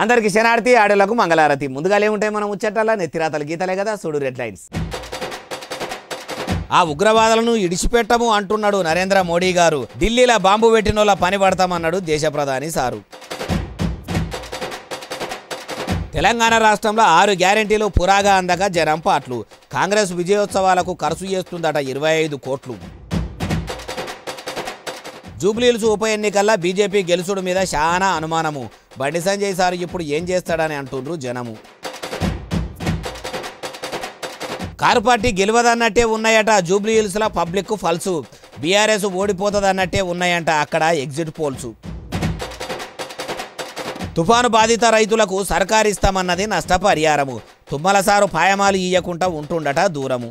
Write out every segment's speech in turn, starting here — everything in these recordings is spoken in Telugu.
అందరికి శనార్థి ఆడలకు మంగళారతి. ముందుగా ఏముంటాయి మనం ముచ్చట్టాల నెత్తిరాతలు గీతలే కదా, చూడు రెడ్ లైన్స్. ఆ ఉగ్రవాదులను ఇడిచిపెట్టము అంటున్నాడు నరేంద్ర మోడీ గారు. ఢిల్లీలో బాంబు పెట్టినోళ్ళ పని పడతామన్నాడు దేశ ప్రధాని సారు. తెలంగాణ రాష్ట్రంలో 6 గ్యారెంటీలు పురాగా అందక జనం పాట్లు. కాంగ్రెస్ విజయోత్సవాలకు ఖర్చు చేస్తుందట 25 కోట్లు. జూబ్లీహిల్స్ ఉప ఎన్నికల్లో బీజేపీ గెలుసుడు మీద చాలా అనుమానము. బండి సంజయ్ సార్ ఇప్పుడు ఏం చేస్తాడని అంటుండ్రు జనము. కారు పార్టీ గెలవదన్నట్టే ఉన్నాయట జూబ్లీహిల్స్లో పబ్లిక్ ఫల్సు. బీఆర్ఎస్ ఓడిపోతుందన్నట్టే ఉన్నాయంట అక్కడ ఎగ్జిట్ పోల్స్. తుఫాను బాధిత రైతులకు సర్కారిస్తామన్నది నష్టపరిహారము. తుమ్మల సారు పాయమాలు ఇయ్యకుండా ఉంటుండట దూరము.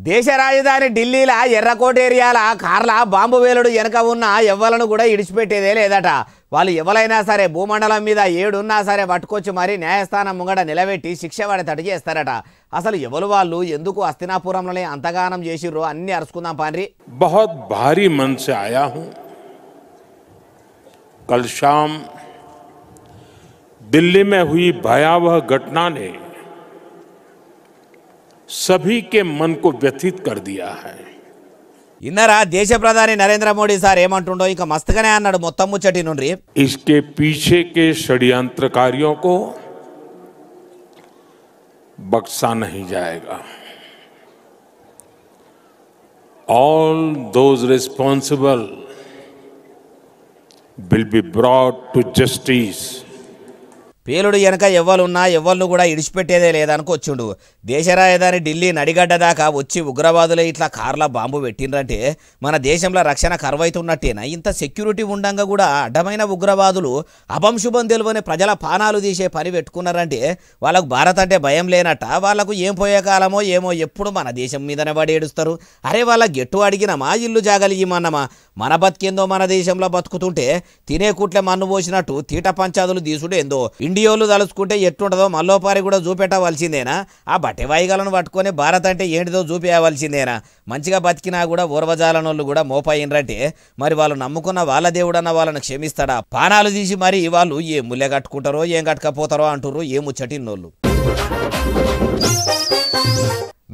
దేశ రాజధాని ఢిల్లీలో ఎర్రకోట ఏరియాల కార్ల బాంబు వేలుడు వెనక ఉన్న ఎవ్వలను కూడా ఇడిచిపెట్టేదే లేదట. వాళ్ళు ఎవరైనా సరే భూమండలం మీద 7 ఉన్నా సరే పట్టుకొచ్చి మరి న్యాయస్థానం ముంగట నిలబెట్టి శిక్ష పడేటట్టు చేస్తారట. అసలు ఎవరు వాళ్ళు, ఎందుకు హస్తినాపురంలోనే అంతగానం చేసిర్రో అన్ని అరుచుకుందాం పాండ్రి. बहुत भारी मन से आया हूं. कल शाम दिल्ली में हुई भयावह घटना ने सभी के मन को व्यथित कर दिया है. ఇన్నరా దేశ ప్రధాని నరేంద్ర మోడీ సార్ ఏమంటుండో ఇక మస్తుగానే అన్నాడు మొత్తం ముచ్చటి నుండి. इसके पीछे के षड्यंत्रकारियों को बख्शा नहीं जाएगा. All those responsible will be brought to justice. పేలుడు వెనక ఎవ్వలున్నా ఎవ్వలను కూడా ఇడిచిపెట్టేదే లేదనుకొచ్చుండు. దేశ రాజధాని ఢిల్లీ నడిగడ్డ దాకా వచ్చి ఉగ్రవాదులే ఇట్లా కార్ల బాంబు పెట్టిండ్రంటే మన దేశంలో రక్షణ కరువైతున్నట్టేనా? ఇంత సెక్యూరిటీ ఉండంగా కూడా అడ్డమైన ఉగ్రవాదులు అభంశుభం తెలియని ప్రజల పానాలు తీసే పని పెట్టుకున్నారంటే వాళ్ళకు భారత్ అంటే భయం లేనట్ట. వాళ్ళకు ఏం పోయే కాలమో ఏమో ఎప్పుడు మన దేశం మీదనే పడి ఏడుస్తారు. అరే వాళ్ళ గెట్టు అడిగినమా, ఇల్లు జాగలిగిమన్నమా? మన బతికేందో మన దేశంలో బతుకుతుంటే తినే కుట్లే మన్ను పోసినట్టు తీట పంచాదులు తీసుడేందో. ఇండియోలు తలుచుకుంటే ఎట్టుంటుందో మల్లోపారి కూడా చూపెట్టవలసిందేనా? ఆ బట్టెవాయిగాలను పట్టుకొని భారత్ అంటే ఏంటిదో చూపించవలసిందేనా? మంచిగా బతికినా కూడా ఓర్వజాలనోళ్ళు కూడా మోపయిండ్రంటే మరి వాళ్ళు నమ్ముకున్న వాళ్ళ దేవుడన్న వాళ్ళని క్షమిస్తాడా? పానాలు తీసి మరి వాళ్ళు ఏ ముల్లె కట్టుకుంటారో ఏం కట్టుకపోతారో అంటుర్రు ఏ ముచ్చటిన్నోళ్ళు.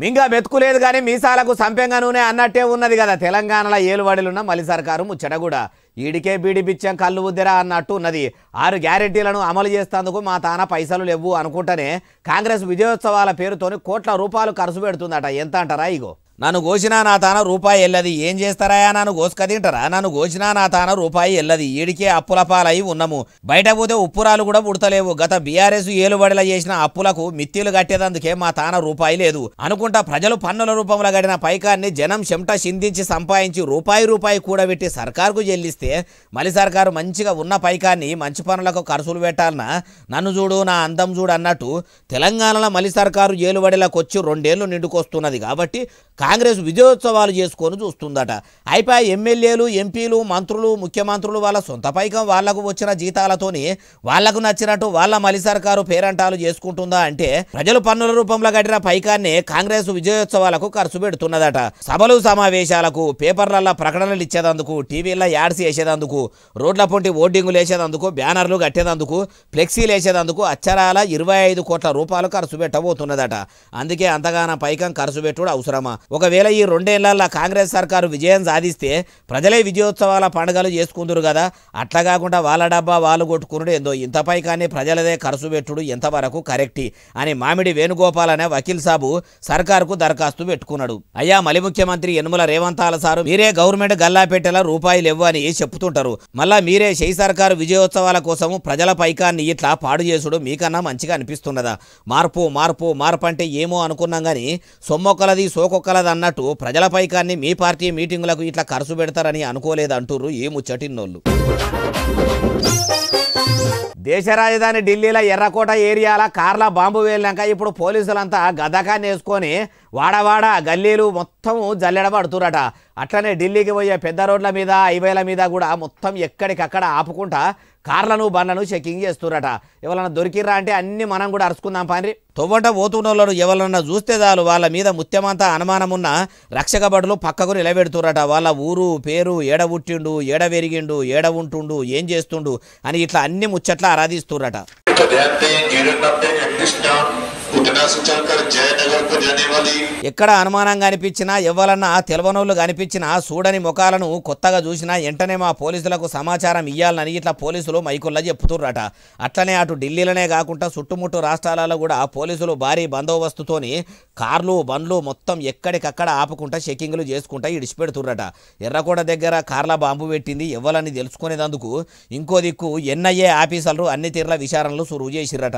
మింగా మెతుకులేదు కానీ మీసాలకు సంపెంగా నూనె అన్నట్టే ఉన్నది కదా తెలంగాణలో ఏలుబడిలున్న మలి సర్కారు ముచ్చట కూడా. ఈడికే బీడి బిచ్చం కళ్ళు ఉద్దెరా అన్నట్టు ఉన్నది. 6 గ్యారెంటీలను అమలు చేస్తేందుకు మా తాన పైసలు లేవు అనుకుంటేనే కాంగ్రెస్ విజయోత్సవాల పేరుతోని కోట్ల రూపాయలు ఖర్చు పెడుతుందట. ఎంత అంటారా? ఇగో నన్ను గోసినా నా తాన రూపాయి ఎల్లది. ఏం చేస్తారా? నన్ను గోసుక తింటారా? నన్ను గోసినా నా తాన రూపాయి ఎల్లది. ఈడికే అప్పుల పాలై ఉన్నాము. బయట పోతే ఉప్పురాలు కూడా పుడతలేవు. గత బీఆర్ఎస్ ఏలుబడిలా చేసిన అప్పులకు మిత్తిలు కట్టేదందుకే మా తాన రూపాయి లేదు అనుకుంటా ప్రజలు పన్నుల రూపంలో గడిన పైకాన్ని జనం చెమట చిందించి సంపాదించి రూపాయి కూడబెట్టి సర్కారుకు చెల్లిస్తే మలి సర్కారు మంచిగా ఉన్న పైకాన్ని మంచి పనులకు ఖర్చులు పెట్టాలన్నా నన్ను చూడు నా అందం చూడు అన్నట్టు తెలంగాణలో మలి సర్కారు ఏలుబడిలకు వచ్చి 2 ఏళ్లు నిండుకొస్తున్నది కాబట్టి కాంగ్రెస్ విజయోత్సవాలు చేసుకొని చూస్తుందట. అయిపోయి ఎమ్మెల్యేలు, ఎంపీలు, మంత్రులు, ముఖ్యమంత్రులు వాళ్ళ సొంత పైకం వాళ్లకు వచ్చిన జీతాలతోని వాళ్లకు నచ్చినట్టు వాళ్ళ మలి సర్కారు పేరంటాలు చేసుకుంటుందా అంటే ప్రజలు పన్నుల రూపంలో కట్టిన పైకాన్ని కాంగ్రెస్ విజయోత్సవాలకు ఖర్చు పెడుతున్నదట. సభలు సమావేశాలకు, పేపర్లలో ప్రకటనలు ఇచ్చేదందుకు, టీవీల్లో యాడ్స్ వేసేదందుకు, రోడ్ల పొంటి ఓటింగులు వేసేదందుకు, బ్యానర్లు కట్టేదందుకు, ఫ్లెక్సీలు వేసేదందుకు అచ్చరాల 25 కోట్ల రూపాయలు ఖర్చు పెట్టబోతున్నదట. అందుకే అంతగానో పైకం ఖర్చు పెట్టుడు అవసరమా? ఒకవేళ ఈ 2 ఏళ్లలో కాంగ్రెస్ సర్కారు విజయం సాధిస్తే ప్రజలే విజయోత్సవాల పండుగలు చేసుకుందరు కదా. అట్లా కాకుండా వాళ్ళ డబ్బా వాళ్ళు కొట్టుకున్నాడు ఏందో. ఇంత పైకాన్ని ప్రజలదే ఖర్చు పెట్టుడు ఎంతవరకు కరెక్టి అని మామిడి వేణుగోపాల్ అనే వకీల్ సాబు సర్కారుకు దరఖాస్తు పెట్టుకున్నాడు. అయ్యా మలి ముఖ్యమంత్రి యనుమల రేవంతాల సారు మీరే గవర్నమెంట్ గల్లా పెట్టేలా రూపాయలు ఇవ్వు అని చెప్తుంటారు. మళ్ళా మీరే షై సర్కారు విజయోత్సవాల కోసము ప్రజల పైకాన్ని ఇట్లా పాడు చేసుడు మీకన్నా మంచిగా అనిపిస్తున్నదా? మార్పు అంటే ఏమో అనుకున్నాం కానీ సొమ్మొక్కలది సోకొక్కలది అన్నట్టు ప్రజల పైకాన్ని మీ పార్టీ మీటింగులకు ఇట్లా ఖర్చు పెడతారని అనుకోలేదు అంటుర్రు ఏ ముచ్చటిన్నోళ్ళు. దేశ రాజధాని ఢిల్లీలో ఎర్రకోట ఏరియాల కార్ల బాంబు వేలినాక ఇప్పుడు పోలీసులంతా గదకాన్ని వేసుకొని వాడవాడ గల్లీలు మొత్తం జల్లెడబడుతురట. అట్లనే ఢిల్లీకి పోయే పెద్ద రోడ్ల మీద, హైవేల మీద కూడా మొత్తం ఎక్కడికక్కడ ఆపుకుంటా కార్లను బండ్లను చెకింగ్ చేస్తురట. ఎవరన్నా దొరికిర్రా అంటే అన్ని మనం కూడా అరుచుకుందాం పాని. తొవ్వంట పోతున్నోళ్ళు ఎవరన్నా చూస్తే చాలు వాళ్ళ మీద ముత్యమంతా అనుమానం ఉన్న రక్షక భటులు పక్కకు నిలబెడుతురట. వాళ్ళ ఊరు పేరు, ఏడ పుట్టిండు, ఏడ పెరిగిండు, ఏడ ఉంటుండు, ఏం చేస్తుండు అని ఇట్లా అన్ని ముచ్చట్ల ఆరాధిస్తురట. ఎక్కడ అనుమానం కనిపించినా ఎవరన్నా తెలవనోళ్ళు కనిపించినా చూడని ముఖాలను కొత్తగా చూసినా వెంటనే మా పోలీసులకు సమాచారం ఇవ్వాలని ఇట్లా పోలీసులు మైకుల్లో చెప్తుర్రట. అట్లనే అటు ఢిల్లీలోనే కాకుండా చుట్టుముట్టు రాష్ట్రాలలో కూడా పోలీసులు భారీ బందోబస్తుతోని కార్లు బండ్లు మొత్తం ఎక్కడికక్కడ ఆపుకుంటా చెకింగ్లు చేసుకుంటా ఇడిచిపెడుతుర్రట. ఎర్రకోట దగ్గర కార్ల బాంబు పెట్టింది ఎవరని తెలుసుకునేందుకు ఇంకో దిక్కు ఎన్ఐఏ ఆఫీసర్లు అన్ని తీర్ల విచారణలు సురువు చేసిర్రట.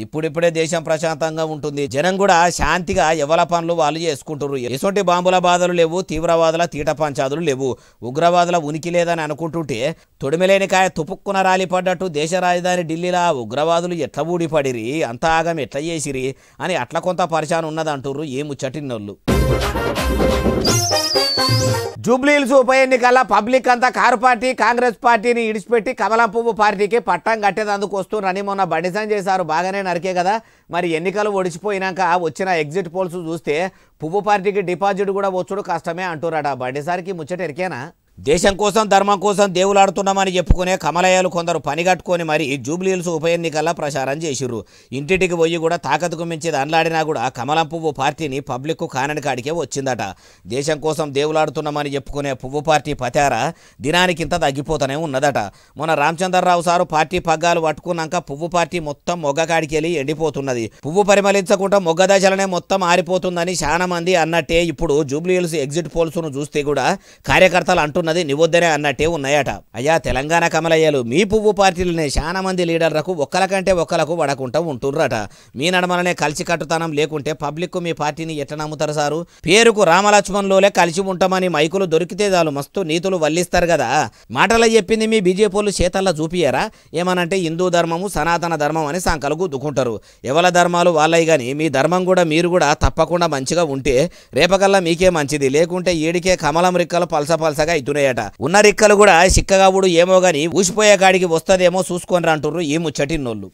ఇప్పుడిప్పుడే దేశం ప్రశాంతంగా ఉంటుంది, జనం కూడా శాంతిగా ఎవల పనులు వాళ్ళు చేసుకుంటారు. ఎసొంటి బాంబుల బాధలు లేవు, తీవ్రవాదుల తీట పంచాదులు లేవు, ఉగ్రవాదుల ఉనికి లేదని అనుకుంటుంటే తొడిమెలేని కాయ తుపుక్కున రాలిపడ్డట్టు దేశ రాజధాని ఢిల్లీలో ఉగ్రవాదులు ఎట్లా ఊడిపడిరి, అంత ఆగం ఎట్లా చేసిరి అని అట్లా కొంత పరిశాన్ ఉన్నదంటుర్రు ఏ ముచ్చటిన్నోళ్ళు. జూబ్లీహిల్స్ ఉప ఎన్నికల్లో పబ్లిక్ అంతా కారు పార్టీ కాంగ్రెస్ పార్టీని ఇడిచిపెట్టి కమలం పువ్వు పార్టీకి పట్టం కట్టేందుకు వస్తున్నారని మొన్న బండి సంజయ్ సారు బాగానే నరికే కదా. మరి ఎన్నికలు ఒడిచిపోయినాక వచ్చిన ఎగ్జిట్ పోల్స్ చూస్తే పువ్వు పార్టీకి డిపాజిట్ కూడా వచ్చుడు కష్టమే అంటున్నారట. బండి సార్కి ముచ్చట ఎరికేనా? దేశం కోసం ధర్మం కోసం దేవులాడుతున్నామని చెప్పుకునే కమలయ్యలు కొందరు పనిగట్టుకొని మరి జూబ్లీహిల్స్ ఉప ఎన్నికల్లో ప్రచారం చేసిర్రు. ఇంటింటికి పోయి కూడా తాకతుకు మించి దండలాడినా కూడా కమలం పువ్వు పార్టీని పబ్లిక్ కానని కాడికే వచ్చిందట. దేశం కోసం దేవులాడుతున్నామని చెప్పుకునే పువ్వు పార్టీ పతార దినానికింత తగ్గిపోతూనే ఉన్నదట. మొన్న రామచంద్రరావు సారు పార్టీ పగ్గాలు పట్టుకున్నాక పువ్వు పార్టీ మొత్తం మొగ్గ కాడికి వెళ్ళి ఎండిపోతున్నది. పువ్వు పరిమళించకుండా మొగ్గ దశలనే మొత్తం ఆరిపోతుందని చాలా మంది అన్నట్టే ఇప్పుడు జూబ్లీహిల్స్ ఎగ్జిట్ పోల్స్ను చూస్తే కూడా కార్యకర్తలు అంటున్నది నివొద్దనే అన్నట్టే ఉన్నాయట. అయ్యా తెలంగాణ కమలయ్యలు, మీ పువ్వు పార్టీలనే చాలా మంది లీడర్లకు ఒక్కలకంటే ఒక్కలకు పడకుండా ఉంటుర్రట. మీ నడమలనే కలిసి కట్టుతనం లేకుంటే పబ్లిక్ మీ పార్టీని ఎట్లా నమ్ముతారు సారు? పేరుకు రామలక్ష్మణ్లోనే కలిసి ఉంటామని మైకులు దొరికితే చాలు మస్తు నీతులు వల్లిస్తారు కదా. మాటలో చెప్పింది మీ బీజేపీలు చేతల్లో చూపియరా? ఏమనంటే హిందూ ధర్మము సనాతన ధర్మం అని సంకలు గుద్దుకుంటారు. ఎవల ధర్మాలు వాళ్ళయి కానీ మీ ధర్మం కూడా మీరు కూడా తప్పకుండా మంచిగా ఉంటే రేపకల్లా మీకే మంచిది, లేకుంటే ఏడికే కమలం రిక్కలు పలసపలసగా అవుతున్నాయట. ఉన్న రిక్కలు కూడా చిక్కగా ఊడు ఏమో గాని ఊసిపోయే కాడికి వస్తదేమో చూసుకొని అంటుర్రు ఈ ముచ్చటిన్నోళ్ళు.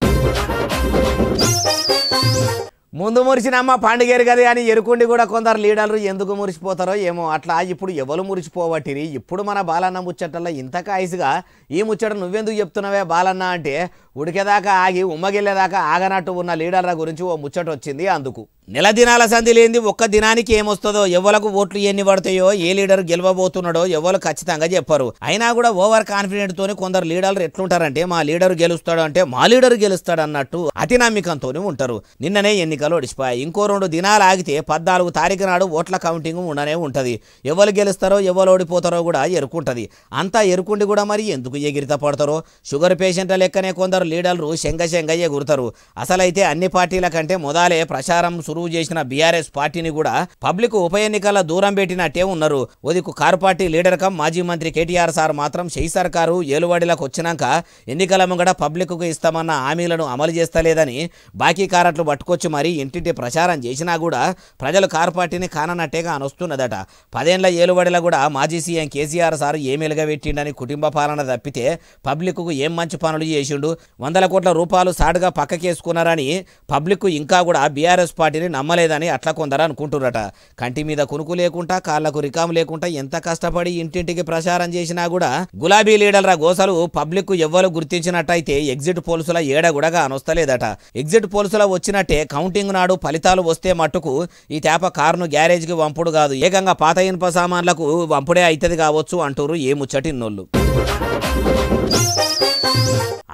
ముందు మురిసినమ్మ పండుగేరు కదా అని ఎరుకుండి కూడా కొందరు లీడర్లు ఎందుకు మురిసిపోతారో ఏమో. అట్లా ఇప్పుడు ఎవరు మురిసిపోవట్టిరి? ఇప్పుడు మన బాలన్న ముచ్చటల్లో ఇంత కాయసుగా ఈ ముచ్చట నువ్వెందుకు చెప్తున్నావే బాలన్న అంటే ఉడికేదాకా ఆగి ఉమ్మగిల్లేదాకా ఆగనట్టు ఉన్న లీడర్ల గురించి ఓ ముచ్చట వచ్చింది. అందుకు నెల దినాల సంధి లేనిది ఒక్క దినానికి ఏమొస్తుందో, ఎవలకు ఓట్లు ఎన్ని పడతాయో, ఏ లీడర్ గెలవబోతున్నాడో ఎవరు ఖచ్చితంగా చెప్పరు. అయినా కూడా ఓవర్ కాన్ఫిడెంట్ తోని కొందరు లీడర్లు ఎట్లుంటారంటే మా లీడర్ గెలుస్తాడు అంటే మా లీడర్ గెలుస్తాడు అన్నట్టు అతి నమ్మకంతోనే ఉంటారు. నిన్ననే ఎన్నికలు ఒడిచిపోయాయి. ఇంకో 2 దినాలు ఆగితే 14 తారీఖు నాడు ఓట్ల కౌంటింగ్ ఉండనే ఉంటుంది. ఎవరు గెలుస్తారో ఎవరు ఓడిపోతారో కూడా ఎరుకుంటుంది. అంతా ఎరుకుండి కూడా మరి ఎందుకు ఎగిరిత పడతారో. షుగర్ పేషెంట్ల లెక్కనే కొందరు లీడర్లు శంగ ఎగురుతారు. అసలైతే అన్ని పార్టీల కంటే మొదలే ప్రచారం సురువు చేసిన బీఆర్ఎస్ పార్టీని కూడా పబ్లిక్ ఉప ఎన్నికల దూరం పెట్టినట్టే ఉన్నారు. ఓదికు కారు పార్టీ లీడర్ కమ్ మాజీ మంత్రి కేటీఆర్ సార్ మాత్రం షెయి సర్కారు ఏలువాడిలకు వచ్చినాక ఎన్నికల ముంగడ పబ్లిక్ కు ఇస్తామన్న హామీలను అమలు చేస్తలేదని బాకీ కారట్లు పట్టుకొచ్చి మరి ఇంటింటి ప్రచారం చేసినా కూడా ప్రజలు కారు పార్టీని కానన్నట్టేగా అనొస్తున్నదట. 10 ఏళ్ల ఏలువాడిలో కూడా మాజీ సీఎం కేసీఆర్ సార్ ఏం ఎలుగబెట్టిండని కుటుంబ పాలన తప్పితే పబ్లిక్ కు ఏం మంచి పనులు చేసిండు, 100 కోట్ల రూపాయలు సాటుగా పక్కకేసుకున్నారని పబ్లిక్ ఇంకా కూడా బీఆర్ఎస్ పార్టీని నమ్మలేదని అట్లా కొందరు అనుకుంటున్నారట. కంటి మీద కునుకు లేకుండా కాళ్లకు రికాము లేకుండా ఎంత కష్టపడి ఇంటింటికి ప్రచారం చేసినా కూడా గులాబీ లీడర్ల గోసలు పబ్లిక్ ఎవ్వరు గుర్తించినట్టయితే ఎగ్జిట్ పోల్సుల ఏడ కూడా అనొస్తలేదట. ఎగ్జిట్ పోల్సుల వచ్చినట్టే కౌంటింగ్ నాడు ఫలితాలు వస్తే మట్టుకు ఈ తేప కారును గ్యారేజ్కి వంపుడు కాదు, ఏకంగా పాత ఇనుప సామాన్లకు వంపుడే అవుతుంది కావచ్చు అంటూరు ఏ ముచ్చటిన్నోళ్ళు.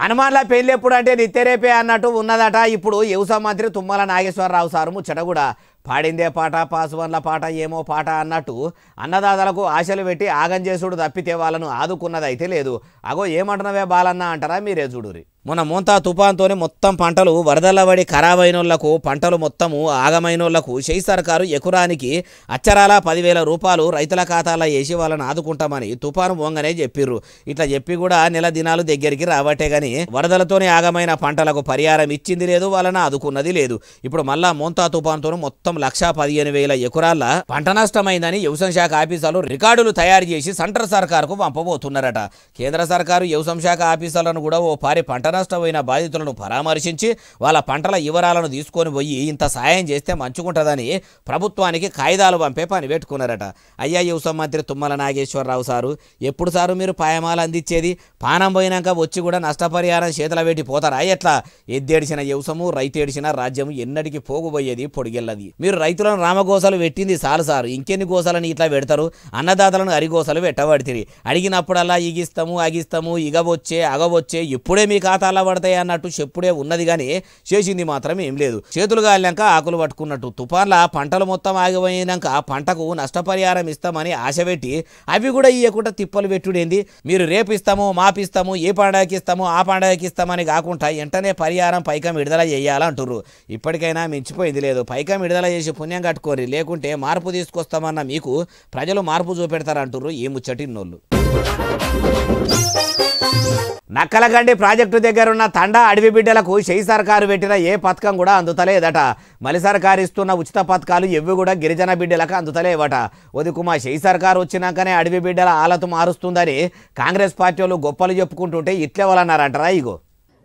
హనుమాన్ల పెళ్లి ఎప్పుడు అంటే నిత్యరేపే అన్నట్టు ఉన్నదట. ఇప్పుడు వ్యవసాయ మంత్రి తుమ్మల నాగేశ్వరరావు సారు ముచ్చట కూడా పాడిందే పాట పాసువన్ల పాట ఏమో పాట అన్నట్టు అన్నదాతలకు ఆశలు పెట్టి ఆగం చేసుడు తప్పితే వాళ్ళను ఆదుకున్నదైతే లేదు. అగో ఏమంటున్నవే బాలన్న అంటారా? మీరే చూడురి. మొన్న మోంతా తుఫాన్తోనే మొత్తం పంటలు వరదల పడి ఖరాబైనోళ్లకు పంటలు మొత్తము ఆగమైనోళ్లకు షెయి సర్కారు ఎకరానికి అచ్చరాల 10,000 రూపాయలు రైతుల ఖాతాలో వేసి వాళ్ళని ఆదుకుంటామని తుఫాను పోంగనే చెప్పిర్రు. ఇట్లా చెప్పి కూడా నెల దినాలు దగ్గరికి రావట్టే గాని వరదలతోనే ఆగమైన పంటలకు పరిహారం ఇచ్చింది లేదు, వాళ్ళని ఆదుకున్నది లేదు. ఇప్పుడు మళ్ళా మోంతా తుఫాన్తో మొత్తం 1,15,000 ఎకరాల పంట నష్టమైందని వ్యవసాయ శాఖ ఆఫీసర్లు రికార్డులు తయారు చేసి సెంట్రల్ సర్కారుకు పంపబోతున్నారట. కేంద్ర సర్కారు వ్యవసాయ శాఖ ఆఫీసర్లను కూడా ఓ పారి పంట నష్టమైన బాధితులను పరామర్శించి వాళ్ళ పంటల వివరాలను తీసుకొని పోయి ఇంత సాయం చేస్తే మంచుకుంటుందని ప్రభుత్వానికి కాయిదాలు పంపే పని పెట్టుకున్నారట. అయ్యా వ్యవసాయ మంత్రి తుమ్మల నాగేశ్వరరావు సారు, ఎప్పుడు సారు మీరు పాయమాలు అందించేది? పానం పోయినాక వచ్చి కూడా నష్టపరిహారం చేతుల పెట్టి పోతారా? ఎట్లా ఎద్దేడిసిన వ్యవసము రైతు ఏడిసిన రాజ్యం ఎన్నటికి పోగుపోయేది పొడిగెల్లది. మీరు రైతులను రామగోసలు పెట్టింది చాలు సారు, ఇంకెన్ని గోసలను ఇట్లా పెడతారు? అన్నదాతలను అరిగోసలు పెట్టబడితే అడిగినప్పుడల్లా ఇగిస్తాము అగిస్తాము ఇగవచ్చే అగవచ్చే ఇప్పుడే మీ ఖాతాలో పడతాయి అన్నట్టు చెప్పుడే ఉన్నది కానీ చేసింది మాత్రం ఏం లేదు. చేతులు గాలినాక ఆకులు పట్టుకున్నట్టు తుఫాన్ల పంటలు మొత్తం ఆగిపోయినాక పంటకు నష్టపరిహారం ఇస్తామని ఆశ పెట్టి అవి కూడా ఇవ్వకుండా తిప్పలు పెట్టుడేంది? మీరు రేపు ఇస్తాము మాపిస్తాము ఏ పండగకి ఇస్తాము ఆ పండగకి ఇస్తామని కాకుండా వెంటనే పరిహారం పైకం విడుదల చేయాలంటుర్రు. ఇప్పటికైనా మించిపోయింది లేదు, పైకం విడుదల చేసి పుణ్యం కట్టుకోరి, లేకుంటే మార్పు తీసుకొస్తామన్న మీకు ప్రజలు మార్పు చూపెడతారంటుర్రు ఈ ముచ్చటిన్నోళ్ళు. నక్కలగండి ప్రాజెక్టు దగ్గర ఉన్న తండా అడవి బిడ్డలకు షెయి సర్కారు పెట్టిన ఏ పథకం కూడా అందుతలేదట. మలి సర్కారు ఇస్తున్న ఉచిత పథకాలు ఎవ్వి కూడా గిరిజన బిడ్డలకు అందుతలేవట. ఒదికుమా షెయి సర్కారు వచ్చినాకనే అడవి బిడ్డల ఆలతు మారుస్తుందని కాంగ్రెస్ పార్టీ వాళ్ళు గొప్పలు చెప్పుకుంటుంటే ఇట్లే వాళ్ళన్నారంటారా? ఇగో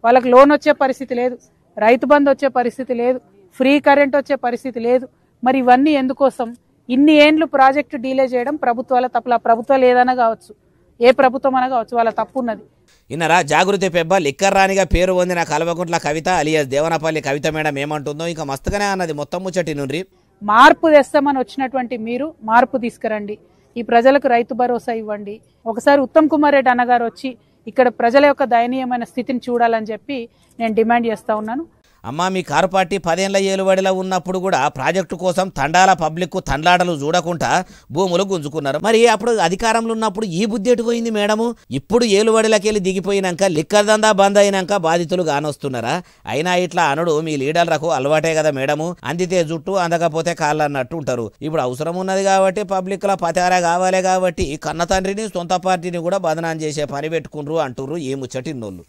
వాళ్ళకి లోన్ వచ్చే పరిస్థితి లేదు, రైతు బంధు వచ్చే పరిస్థితి లేదు, ఫ్రీ కరెంట్ వచ్చే పరిస్థితి లేదు. మరి ఇవన్నీ ఎందుకోసం? ఇన్ని ఏండ్లు ప్రాజెక్టు డీలే చేయడం ప్రభుత్వాల తప్పుల. ప్రభుత్వాలు ఏదైనా కావచ్చు, ఏ ప్రభుత్వం అయినా కావచ్చు, వాళ్ళ తప్పు ఉన్నది. ఇన్నరా జాగృతి పెబ్బ లిక్కర్ రాణిగా పేరు పొందిన కల్వకుంట్ల కవిత అలియాస్ దేవనపల్లి కవిత మేడం ఏమంటుందో ఇంకా మస్తుగానే అన్నది మొత్తం ముచ్చటి నుండి. మార్పు తెస్తామని వచ్చినటువంటి మీరు మార్పు తీసుకురండి, ఈ ప్రజలకు రైతు భరోసా ఇవ్వండి. ఒకసారి ఉత్తమ్ కుమార్ రెడ్డి అన్నగారు వచ్చి ఇక్కడ ప్రజల యొక్క దయనీయమైన స్థితిని చూడాలని చెప్పి నేను డిమాండ్ చేస్తా ఉన్నాను. అమ్మా మీ కారు పార్టీ 10 ఏళ్ల ఏలుబడిలో ఉన్నప్పుడు కూడా ప్రాజెక్టు కోసం తండాల పబ్లిక్ తండ్లాటలు చూడకుండా భూములు గుంజుకున్నారు. మరి అప్పుడు అధికారంలో ఉన్నప్పుడు ఈ బుద్ధి ఎటుపోయింది మేడము? ఇప్పుడు ఏలుబడిలకెళ్ళి దిగిపోయినాక లిక్కర్ దందా బంద్ అయినాక బాధితులు కానొస్తున్నారా? అయినా ఇట్లా అనుడు మీ లీడర్లకు అలవాటే కదా మేడము. అందితే జుట్టు అందకపోతే కాళ్ళు అన్నట్టు ఉంటారు. ఇప్పుడు అవసరం ఉన్నది కాబట్టి పబ్లిక్ల పతారా కావాలి కాబట్టి కన్న తండ్రిని సొంత పార్టీని కూడా బదనాం చేసే పని పెట్టుకుండ్రు అంటుర్రు ఈ ముచ్చటిన్నోళ్ళు.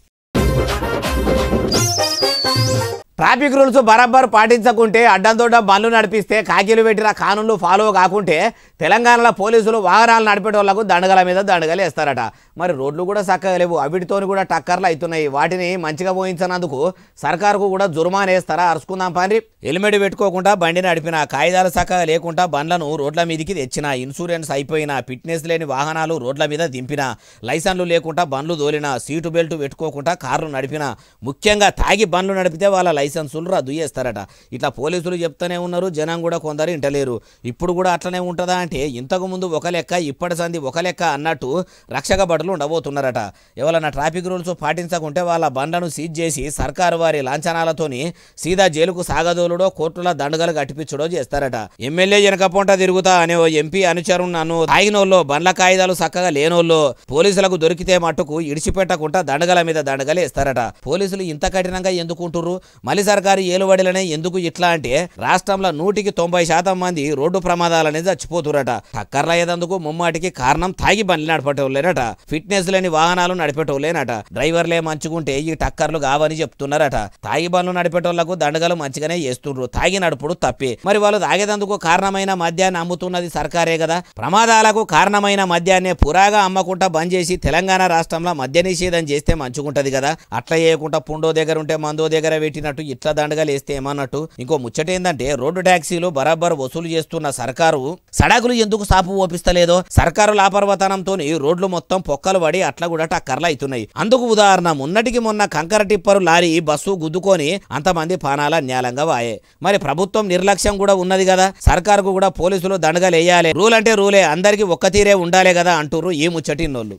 ట్రాఫిక్ రూల్స్ బరాబర్ పాటించకుంటే అడ్డంతోట బండ్లు నడిపిస్తే కాకీలు పెట్టిన కానూన్లు ఫాలో కాకుంటే తెలంగాణలో పోలీసులు వాహనాలు నడిపేటోళ్లకు దండగల మీద దండగలు వేస్తారట. మరి రోడ్లు కూడా చక్కగా లేవు, అవిటితో కూడా టక్కర్లు అవుతున్నాయి. వాటిని మంచిగా పోయించినందుకు సర్కారుకు కూడా జుర్మానా వేస్తారా? అరుచుకుందాం పని. హెల్మెట్ పెట్టుకోకుండా బండి నడిపిన, కాయిదాలు చక్కగా లేకుండా బండ్లను రోడ్ల మీదకి తెచ్చిన, ఇన్సూరెన్స్ అయిపోయినా, ఫిట్నెస్ లేని వాహనాలు రోడ్ల మీద దింపిన, లైసెన్లు లేకుండా బండ్లు దోలిన, సీటు బెల్ట్ పెట్టుకోకుండా కార్లు నడిపిన, ముఖ్యంగా తాగి బండ్లు నడిపితే వాళ్ళ లైసెన్సులు రద్దు చేస్తారట. ఇట్లా పోలీసులు చెప్తూనే ఉన్నారు, జనం కూడా కొందరు ఇంటలేరు. ఇప్పుడు కూడా అట్లనే ఉంటుందా అంటే ఇంతకు ముందు ఒక లెక్క ఇప్పటి సంది ఒక లెక్క అన్నట్టు రక్షక భటులు ఉండబోతున్నారట. ఎవరైనా ట్రాఫిక్ రూల్స్ పాటించకుంటే వాళ్ళ బండ్లను సీజ్ చేసి సర్కారు వారి లాంఛనాలతోని సీదా జైలుకు సాగదోలుడో కోర్టుల దండగలు కట్టిపించడో చేస్తారట. ఎమ్మెల్యే వెనకపోంట తిరుగుతా అనే ఓ ఎంపీ అనుచరు నన్ను తాగినోళ్ళు బండ్ల కాయిదాలు చక్కగా లేనోళ్ళు పోలీసులకు దొరికితే మట్టుకు ఇడిచిపెట్టకుండా దండగల మీద దండగలు వేస్తారట. పోలీసులు ఇంత కఠినంగా ఎందుకుంటుర్రు? మలి సర్కారు ఏలుబడిలనే ఎందుకు ఇట్లా అంటే రాష్ట్రంలో 190% మంది రోడ్డు ప్రమాదాలనే చచ్చిపోతురట. టక్కర్ల అయ్యేందుకు ముమ్మాటికి కారణం తాగి బండ్లు నడిపేటోళ్ళేనట, ఫిట్నెస్ లేని వాహనాలు నడిపేటోళ్ళేనట. డ్రైవర్లే మంచుకుంటే ఈ టక్కర్లు కావని చెప్తున్నారట. తాగి బండ్లు నడిపేటోళ్లకు దండగలు మంచిగానే చేస్తుండ్రు, తాగి నడుపుడు తప్పే. మరి వాళ్ళు తాగేందుకు కారణమైన మద్యాన్ని అమ్ముతున్నది సర్కారే కదా. ప్రమాదాలకు కారణమైన మద్యాన్ని పురాగా అమ్మకుండా బంద్ చేసి తెలంగాణ రాష్ట్రంలో మద్య నిషేధం చేస్తే మంచుకుంటది కదా. అట్లా చేయకుండా పుండో దగ్గర ఉంటే మందో దగ్గర పెట్టినట్టు ఇట్లా దండగలు వేస్తే ఏమన్నట్టు. ఇంకో ముచ్చట ఏందంటే రోడ్డు ట్యాక్సీలు బరాబర్ వసూలు చేస్తున్న సర్కారు సడకులు ఎందుకు సాపు ఓపిస్తలేదో. సర్కారు లాపర్వతనంతో రోడ్లు మొత్తం పొక్కలు పడి అట్లా కూడా టక్కర్లు అవుతున్నాయి. అందుకు ఉదాహరణ మొన్నటికి మొన్న కంకర టిప్పరు లారీ బస్సు గుద్దుకొని అంతమంది పానాల న్యాలంగా వాయే. మరి ప్రభుత్వం నిర్లక్ష్యం కూడా ఉన్నది కదా. సర్కారుకు కూడా పోలీసులు దండగలు వేయాలి, రూల్ అంటే రూలే, అందరికి ఒక్క తీరే ఉండాలే కదా అంటుర్రు ఈ ముచ్చటిన్నోళ్ళు.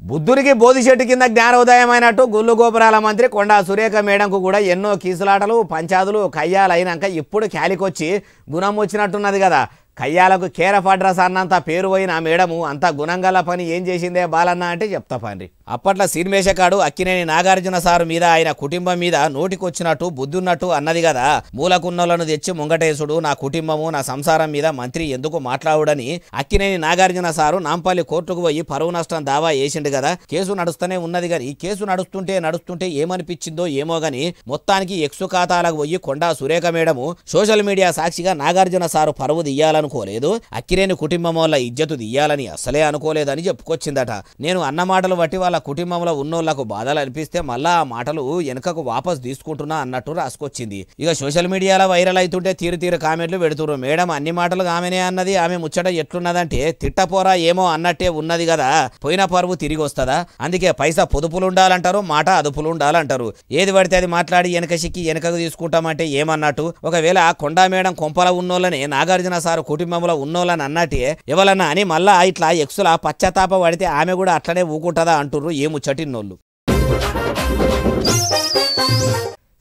బుద్ధునికి బోధి చెట్టు కింద జ్ఞానోదయం అయినట్టు గుళ్ళు గోపురాల మంత్రి కొండా సురేఖ మేడంకు కూడా ఎన్నో కీసులాటలు పంచాదులు కయ్యాలు అయినాక ఇప్పుడు క్యాలికొచ్చి గుణం వచ్చినట్టున్నది కదా. కయ్యాలకు కేర్ ఆఫ్ అడ్రస్ అన్నంత పేరు పోయిన మేడము అంత గుణంగల పని ఏం చేసిందే బాలన్న అంటే చెప్తా పండి. అప్పట్లో సినిమేషకాడు అక్కినేని నాగార్జున సారు మీద ఆయన కుటుంబం మీద నోటికొచ్చినట్టు బుద్ధున్నట్టు అన్నది కదా. మూలకున్నోళ్లను తెచ్చి ముంగటేసుడు, నా కుటుంబము నా సంసారం మీద మంత్రి ఎందుకు మాట్లాడుడని అక్కినేని నాగార్జున సారు నాంపల్లి కోర్టుకు పోయి పరువు నష్టం దావా వేసిండు కదా. కేసు నడుస్తూనే ఉన్నది గాని కేసు నడుస్తుంటే ఏమనిపించిందో ఏమో గాని మొత్తానికి ఎక్సు ఖాతాలకు పోయి Konda Surekha madam social media సాక్షిగా నాగార్జున సారు పరువు తీయాలనుకోలేదు, అక్కినేని కుటుంబం వల్ల ఇజ్జతు తీయాలని అసలే అనుకోలేదని చెప్పుకొచ్చిందట. నేను అన్న మాటలు బట్టి వాళ్ళ కుటుంబంలో ఉన్నోళ్లకు బాధలు అనిపిస్తే మళ్ళా ఆ మాటలు వెనుకకు వాపస్ తీసుకుంటున్నా అన్నట్టు రాసుకొచ్చింది. ఇక సోషల్ మీడియాలో వైరల్ అవుతుంటే తీరు కామెంట్లు పెడుతున్నారు. మేడం అన్ని మాటలు ఆమెనే అన్నది, ఆమె ముచ్చట ఎట్లున్నదంటే తిట్టపోరా ఏమో అన్నట్టే ఉన్నది కదా, పోయిన పరువు తిరిగి వస్తుందా? అందుకే పైసా పొదుపులు ఉండాలంటారు, మాట అదుపులు ఉండాలంటారు. ఏది పడితే అది మాట్లాడి వెనక సిక్కి వెనకకు తీసుకుంటామంటే ఏమన్నట్టు? ఒకవేళ కొండా మేడం కొంపల ఉన్నోళ్ళని నాగార్జున సారు కుటుంబంలో ఉన్నోళ్ళని అన్నట్టే ఎవరన్నా అని మళ్ళా ఇట్లా ఎక్సుల పశ్చాత్తాప పడితే ఆమె కూడా అట్లనే ఊకుంటుందా అంటున్నారు ఏముచ్చటిన్నోళ్ళు.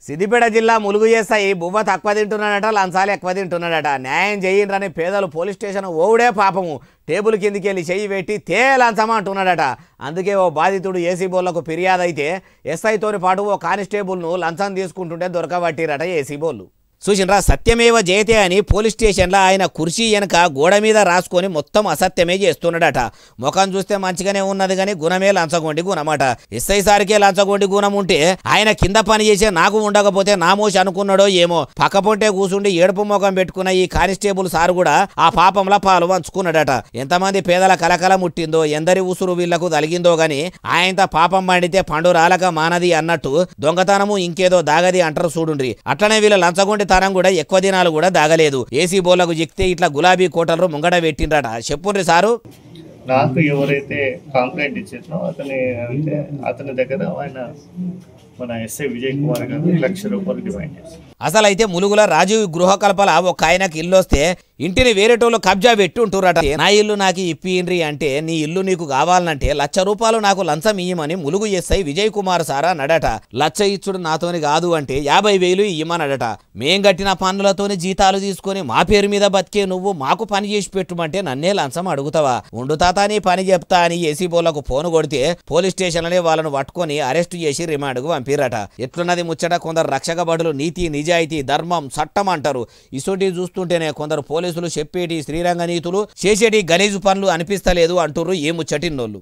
సిద్దిపేట జిల్లా ములుగు ఎస్ఐ బువ్వ తక్కువ తింటున్నాడట, లంచాలు ఎక్కువ తింటున్నాడట. న్యాయం చేయండి పేదలు పోలీస్ స్టేషన్ ఓవుడే పాపము టేబుల్ కిందికి వెళ్ళి చెయ్యి పెట్టి లంచమా అంటున్నాడట. అందుకే ఓ బాధితుడు ఏసీ బోళ్లకు ఫిర్యాదు అయితే ఎస్ఐతోని పాటు ఓ కానిస్టేబుల్ను లంచం తీసుకుంటుంటే దొరకబట్టిరట ఏసీ బోళ్ళు. చూసినరా, సత్యమేవ జయతే అని పోలీస్ స్టేషన్లో ఆయన కుర్చీ వెనక గోడ మీద రాసుకొని మొత్తం అసత్యమే చేస్తున్నాడట. ముఖం చూస్తే మంచిగానే ఉన్నది కానీ గుణమే లంచగొండి గుణమట. ఎస్ఐ సారికే లంచగొండి గుణం ఉంటే ఆయన కింద పని చేసే నాకు ఉండకపోతే నామోషి అనుకున్నాడో ఏమో. పక్కపొంటే కూసుండి ఏడుపు ముఖం పెట్టుకున్న ఈ కానిస్టేబుల్ సారు కూడా ఆ పాపంలో పాలు పంచుకున్నాడట. ఎంతమంది పేదల కలకల ముట్టిందో, ఎందరి ఉసురు వీళ్లకు తలిగిందో గాని ఆయనతో పాపం పండితే పండు రాలక మానది అన్నట్టు దొంగతనము ఇంకేదో దాగది అంటారు చూడుండ్రి. అట్లనే వీళ్ళ లంచగొండి తరం కూడా ఎక్కువ దినాలు కూడా దాగలేదు. ఏసీ బోర్లకు జిక్తే ఇట్లా గులాబీ కోటలు ముంగడ పెట్టిండ్రట. చెప్పుండ్రి సారు. నాకు ఎవరైతే కంప్లైంట్ ఇచ్చారో అతని దగ్గర ఆయన మన ఎస్ఐ విజయ్ కుమార్ గారు 1 లక్ష రూపాయలు డిమాండ్ చేశారు. అసలైతే ములుగుల రాజీవ్ గృహ కల్పల ఒక ఆయనకి ఇల్లు వస్తే ఇంటిని వేరేటోళ్ళు కబ్జా పెట్టి ఉంటురట. నా ఇల్లు నాకు ఇప్పియండ్రి అంటే నీ ఇల్లు నీకు కావాలంటే 1 లక్ష రూపాయలు నాకు లంచం ఇయ్యమని ములుగు ఎస్ఐ విజయ్ కుమార్ సారా నడట. 1 లక్ష ఇచ్చుడు నాతోని కాదు అంటే 50,000 ఇయ్యమనడట. మేం కట్టిన పన్నులతోని జీతాలు తీసుకొని మా పేరు మీద బతికే నువ్వు మాకు పని చేసి పెట్టుమంటే నన్నే లంచం అడుగుతావా? ఉండు తాత నీ పని చెప్తా అని ఏసీ బోర్లకు ఫోన్ కొడితే పోలీస్ స్టేషన్లోనే వాళ్ళను పట్టుకొని అరెస్టు చేసి రిమాండ్కు పంపిరట. ఎట్లున్నది ముచ్చట? కొందరు రక్షక భటులు నీతి నిజాయితీ ధర్మం చట్టం అంటారు. ఇసోటి చూస్తుంటేనే కొందరు పోలీసులు చెప్పేటి శ్రీరంగ నీతులు చేసేటి గలీజు పనులు అనిపిస్తలేదు అంటుర్రు ఏ ముచ్చటిన్నోళ్ళు.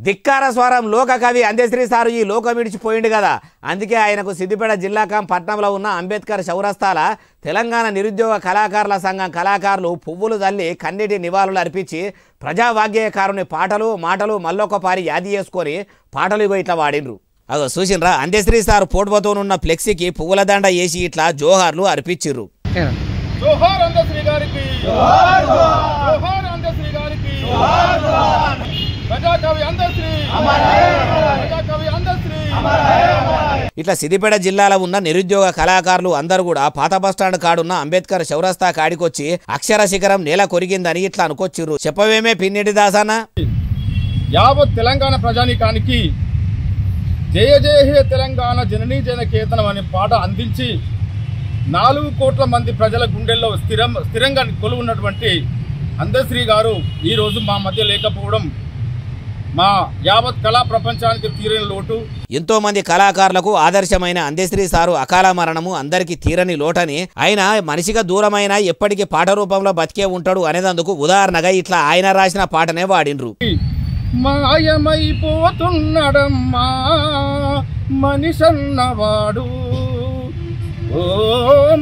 ధిక్కార స్వరం లోక కవి అందశ్రీ సారు ఈ లోకం విడిచిపోయిండు కదా. అందుకే ఆయనకు సిద్దిపేట జిల్లా పట్నంలో ఉన్న అంబేద్కర్ చౌరస్తాల తెలంగాణ నిరుద్యోగ కళాకారుల సంఘం కళాకారులు పువ్వులు తల్లి కన్నీటి నివాళులు అర్పించి ప్రజావాగ్యకారుని పాటలు మాటలు మళ్ళొక పారి యాది చేసుకొని పాటలు ఇగో ఇట్లా వాడినరు. అదో చూసినరా, అందశ్రీ సారు పోటుపోతోనున్న ఫ్లెక్సీకి పువ్వుల దండ వేసి ఇట్లా జోహార్లు అర్పించిర్రు. జోహార్ అందశ్రీ గారికి, జోహార్ అందశ్రీ గారికి, ప్రజాకవి అందశ్రీ, ప్రజాకవి అందశ్రీ. ఇట్లా సిద్దిపేట జిల్లాలో ఉన్న నిరుద్యోగ కళాకారులు అందరూ కూడా పాత బస్టాండ్ కాడున్న అంబేద్కర్ చౌరస్తా కాడికొచ్చి అక్షర శిఖరం నేల కొరిగిందని ఇట్లా అనుకొచ్చిర్రు. చెప్పవేమే పిన్నిటి దాసానా? యావత్ తెలంగాణ ప్రజానీకానికి జయ జయ హే తెలంగాణ జననీ జనకేతనం అనే పాట అందించి 4 కోట్ల మంది ప్రజల గుండెల్లో స్థిరంగా కొలువున్నటువంటి అందశ్రీ గారు ఈరోజు మా మధ్య లేకపోవడం మా యావత్ కళా ప్రపంచానికి తీరని లోటు. ఎంతో మంది కళాకారులకు ఆదర్శమైన అందశ్రీ సారు అకాల మరణము అందరికి తీరని లోటని, ఆయన మనిషిగా దూరమైన ఎప్పటికీ పాట రూపంలో బతికే ఉంటాడు అనేందుకు ఉదాహరణగా ఇట్లా ఆయన రాసిన పాటనే వాడినరు. మాయమైపోతున్నాడమ్మా మనిషన్నవాడు, ఓ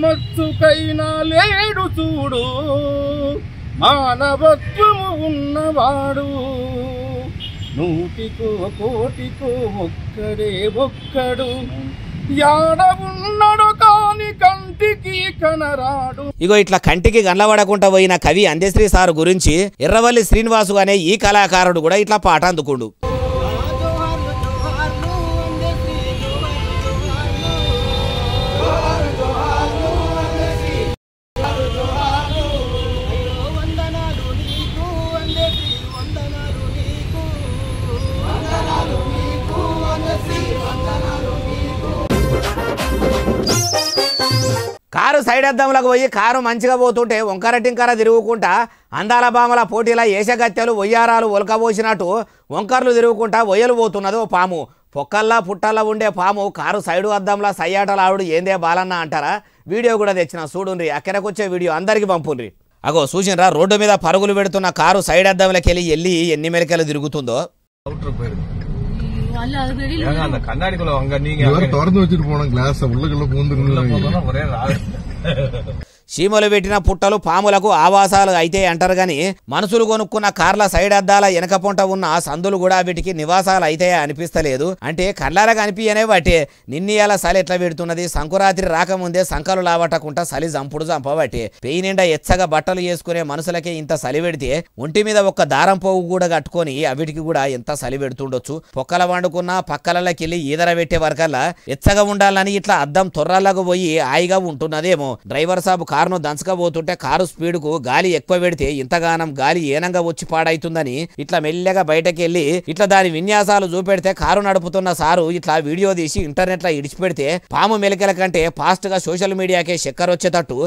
మత్తుకైనా లేడు చూడు మానవత్వము ఉన్నవాడు, 100కో కోటికో ఒక్కడే ఒక్కడు, యాడ ఉన్నడు కాని కంటికి కనరాడు. ఇగో ఇట్లా కంటికి గండ్లబడకుండా పోయిన కవి అందశ్రీ సారు గురించి ఎర్రవల్లి శ్రీనివాసు అనే ఈ కళాకారుడు కూడా ఇట్లా పాట అందుకుండు. కారు సైడ్ అద్దంలకు పోయి కారు మంచిగా పోతుంటే వంకర టింకర తిరుగుకుంటా అందాల బామల పోటీల ఏషగత్తెలు ఒయ్యారాలు ఒలకబోసినట్టు వంకర్లు తిరుగుకుంటా ఒయ్యలు పోతున్నది ఓ పాము. పొక్కల్లా పుట్టల్లా ఉండే పాము కారు సైడు అద్దంలా సయ్యాటలాడు ఏందే బాలన్న అంటారా? వీడియో కూడా తెచ్చిన చూడుండ్రి, అక్కడికొచ్చే వీడియో అందరికి పంపుండ్రి. అగో చూసినరా, రోడ్డు మీద పరుగులు పెడుతున్న కారు సైడ్ అద్దంలకి వెళ్ళి ఎన్ని మెలికలు తిరుగుతుందో. கண்ணாடிக்குள்ள அங்க நீங்க திறந்து வச்சுட்டு போன கிளாஸ் உள்ளுக்குள்ள பூந்து ஒரே చీమలు పెట్టిన పుట్టలు పాములకు ఆవాసాలు అయితే అంటారు గాని మనుషులు కొనుక్కున్న కార్ల సైడ్ అద్దాల వెనక పొంట ఉన్న సందులు కూడా వీటికి నివాసాలు అయితే అనిపిస్తలేదు. అంటే కళ్ళారా కనిపించనే బట్టే నిన్నీయాల సలి ఎట్లా పెడుతున్నది. సంకురాత్రి రాకముందే సంకలు లావటకుంటా సలి జంపుడు జంపబట్టే పెయి నిండా ఎచ్చగా బట్టలు చేసుకునే మనుషులకే ఇంత సలి పెడితే ఒంటి మీద ఒక్క దారం పోగు కూడా కట్టుకొని అవిటికి కూడా ఎంత సలి పెడుతుండొచ్చు. పొక్కల వండుకున్న పక్కలకెళ్ళి ఈదర పెట్టే వరకల్లా ఎచ్చగా ఉండాలని ఇట్లా అద్దం తొర్రలకు పోయి హాయిగా ఉంటున్నదేమో. డ్రైవర్ సాబు కారును దంచకపోతుంటే కారు స్పీడ్కు గాలి ఎక్కువ పెడితే ఇంతగానం గాలి ఏనంగా వచ్చి పాడైతుందని ఇట్లా మెల్లగా బయటకు వెళ్ళి ఇట్లా దాని విన్యాసాలు చూపెడితే కారు నడుపుతున్న సారు ఇట్లా వీడియో తీసి ఇంటర్నెట్లో ఇడిచిపెడితే పాము మెలికల కంటే ఫాస్ట్ గా సోషల్ మీడియాకే చక్కర్ వచ్చేటట్టు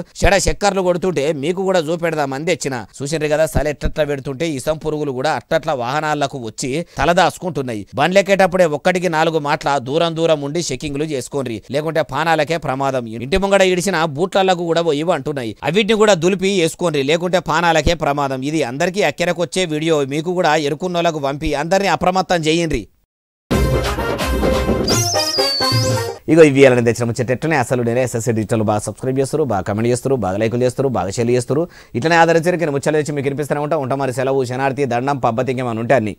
చక్కర్లు కొడుతుంటే మీకు కూడా చూపెడదామని తెచ్చిన. చూసినారు కదా సలి ఎట్లా పెడుతుంటే ఇసం పురుగులు కూడా అట్లా వాహనాలకు వచ్చి తలదాసుకుంటున్నాయి. బండ్లెక్కేటప్పుడే 1-4 మాటల దూరం ఉండి చెకింగ్లు చేసుకోండి, లేకుంటే పానాలకే ప్రమాదం. ఇంటి ముంగడ ఇడిచిన బూట్లకు కూడా పోయి అంటున్నాయి, అవిటిని కూడా దులిపి వేసుకోండి, లేకుంటే పానాలకే ప్రమాదం. ఇది అందరికీ అక్కెరకొచ్చే వీడియో, మీకు కూడా ఎరుకున్నోళ్ళకు పంపి అందరినీ అప్రమత్తం చేయండి. ఇగో ఇవి అలానే తెచ్చిన ముచ్చటనే అసలు నేనే ఎస్ఎస్సీ డిజిటల్ బాగా సబ్స్క్రైబ్ చేస్తారు, బాగా కమెంట్ చేస్తారు, బాగా లైకులు చేస్తారు, బాగా షేర్ చేస్తారు. ఇట్లనే ఆదరించడానికి ముచ్చలు తెచ్చి మీకు వినిపిస్తూనే ఉంటా. మరి సెలవు శనార్థి దండం పబ్బతి ఇంకేమైనా ఉంటే అన్ని